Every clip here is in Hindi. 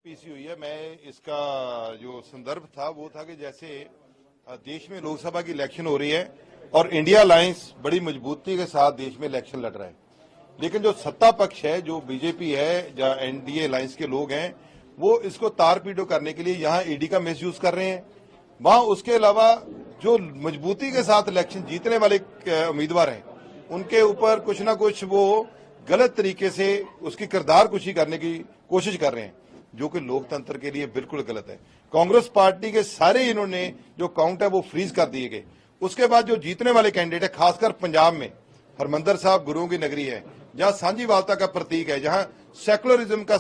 पीसी हुई है। मैं इसका जो संदर्भ था वो था कि जैसे देश में लोकसभा की इलेक्शन हो रही है और इंडिया अलायंस बड़ी मजबूती के साथ देश में इलेक्शन लड़ रहा है, लेकिन जो सत्ता पक्ष है, जो बीजेपी है, जो एनडीए अलायंस के लोग हैं, वो इसको तार पीटो करने के लिए यहाँ ईडी का मिसयूज कर रहे हैं। वहां उसके अलावा जो मजबूती के साथ इलेक्शन जीतने वाले उम्मीदवार हैं, उनके ऊपर कुछ ना कुछ वो गलत तरीके से उसकी किरदार कुशी करने की कोशिश कर रहे हैं, जो कि लोकतंत्र के लिए बिल्कुल गलत है। कांग्रेस पार्टी के सारे इन्होंने जो काउंट है वो फ्रीज कर दिए गए। उसके बाद जो जीतने वाले कैंडिडेट है, खासकर पंजाब में हरमंदर साहब गुरुओं की नगरी है, जहां साझीवालता का प्रतीक है, जहां सेकुलरिज्म का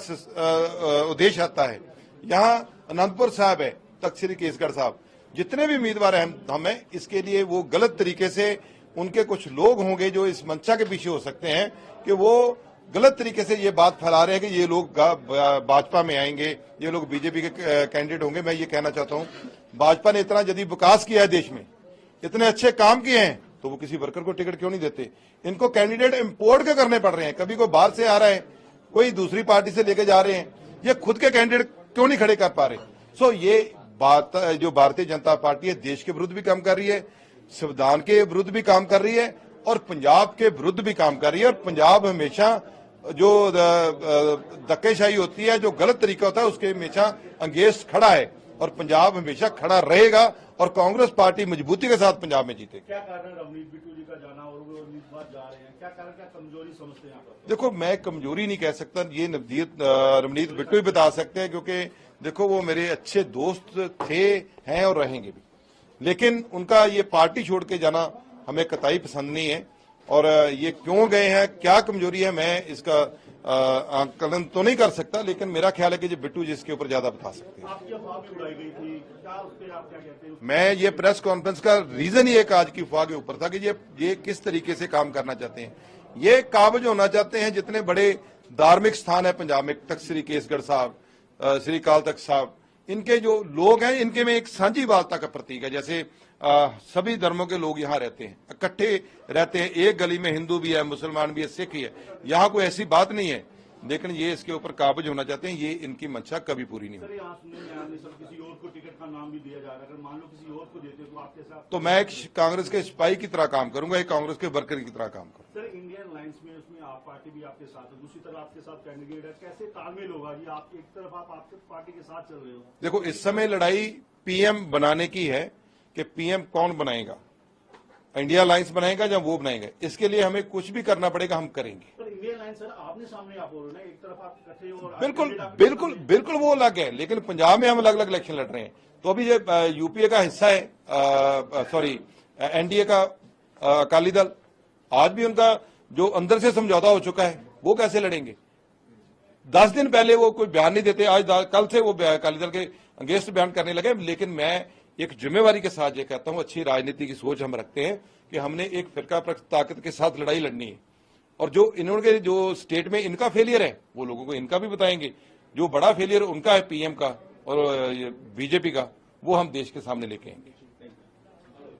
उद्देश्य आता है, यहां अनंतपुर साहब है, तख्त श्री केसगढ़ साहब, जितने भी उम्मीदवार हैं हमें इसके लिए वो गलत तरीके से उनके कुछ लोग होंगे जो इस मंशा के पीछे हो सकते हैं कि वो गलत तरीके से ये बात फैला रहे हैं कि ये लोग भाजपा में आएंगे, ये लोग बीजेपी के कैंडिडेट होंगे। मैं ये कहना चाहता हूं, भाजपा ने इतना यदि विकास किया है देश में, इतने अच्छे काम किए हैं, तो वो किसी वर्कर को टिकट क्यों नहीं देते? इनको कैंडिडेट इंपोर्ट के करने पड़ रहे हैं। कभी कोई बाहर से आ रहा है, कोई दूसरी पार्टी से लेके जा रहे हैं, ये खुद के कैंडिडेट क्यों नहीं खड़े कर पा रहे? सो ये बात जो भारतीय जनता पार्टी है, देश के विरुद्ध भी काम कर रही है, संविधान के विरुद्ध भी काम कर रही है और पंजाब के विरुद्ध भी काम कर रही है। और पंजाब हमेशा जो धक्केशाही होती है, जो गलत तरीका होता है, उसके हमेशा अंगेस्ट खड़ा है और पंजाब हमेशा खड़ा रहेगा और कांग्रेस पार्टी मजबूती के साथ पंजाब में जीतेगी। क्या कारण है रवनीत बिट्टू जी का जाना और वो उम्मीदवार जा रहे हैं? क्या कारण, क्या कमजोरी समझते हैं यहाँ पर? देखो, मैं कमजोरी नहीं कह सकता, ये रवनीत बिट्टू ही बता सकते हैं, क्योंकि देखो वो मेरे अच्छे दोस्त थे, हैं और रहेंगे भी, लेकिन उनका ये पार्टी छोड़ के जाना हमें कतई पसंद नहीं है। और ये क्यों गए हैं, क्या कमजोरी है, मैं इसका आकलन तो नहीं कर सकता, लेकिन मेरा ख्याल है कि जो बिट्टू जी इसके ऊपर ज्यादा बता सकते हैं। आपकी अफवाह भी उड़ाई गई थी, क्या उस पर आप क्या कहते हैं? मैं ये प्रेस कॉन्फ्रेंस का रीजन ही एक आज की अफवाह के ऊपर था कि ये किस तरीके से काम करना चाहते हैं। ये काबिज होना चाहते हैं, जितने बड़े धार्मिक स्थान है पंजाब में, तख्त श्री केसगढ़ साहब, श्री अकाल तख्त साहब, इनके जो लोग हैं, इनके में एक साझीवालता का प्रतीक है। जैसे सभी धर्मों के लोग यहाँ रहते हैं, इकट्ठे रहते हैं, एक गली में हिंदू भी है, मुसलमान भी है, सिख ही है, यहाँ कोई ऐसी बात नहीं है, लेकिन ये इसके ऊपर काबिज होना चाहते हैं। ये इनकी मंशा कभी पूरी नहीं होगी। किसी और को टिकट का नाम भी दिया जा रहा है, अगर मान लो किसी और को देते तो आपके साथ? तो मैं एक कांग्रेस के सिपाही की तरह काम करूंगा, एक कांग्रेस के वर्कर की तरह काम करूंगा। सर, इंडियन अलायंस में उसमें आप पार्टी भी आपके साथ है, दूसरी तरफ आपके साथ कैंडिडेट है, कैसे तालमेल होगा जी? आप एक तरफ आप आपके पार्टी के साथ चल रहे हो। देखो, इस समय लड़ाई पीएम बनाने की है कि पीएम कौन बनाएगा, इंडिया अलायंस बनाएगा या वो बनाएगा। इसके लिए हमें कुछ भी करना पड़ेगा, हम करेंगे। पर इंडिया अलायंस सर आमने सामने आप बोल रहे हैं, एक तरफ आप इकट्ठे हो और बिल्कुल वो अलग है, लेकिन पंजाब में हम अलग अलग इलेक्शन लड़ रहे हैं। तो अभी ये यूपीए का हिस्सा है, एनडीए का अकाली दल, आज भी उनका जो अंदर से समझौता हो चुका है, वो कैसे लड़ेंगे? 10 दिन पहले वो कोई बयान नहीं देते, आज कल से वो अकाली दल के अगेंस्ट बयान करने लगे। लेकिन मैं एक जिम्मेवारी के साथ ये कहता हूं, अच्छी राजनीति की सोच हम रखते हैं कि हमने एक फिरका ताकत के साथ लड़ाई लड़नी है, और जो इन्होंने जो स्टेट में इनका फेलियर है, वो लोगों को इनका भी बताएंगे। जो बड़ा फेलियर उनका है पीएम का और बीजेपी का, वो हम देश के सामने लेके आएंगे।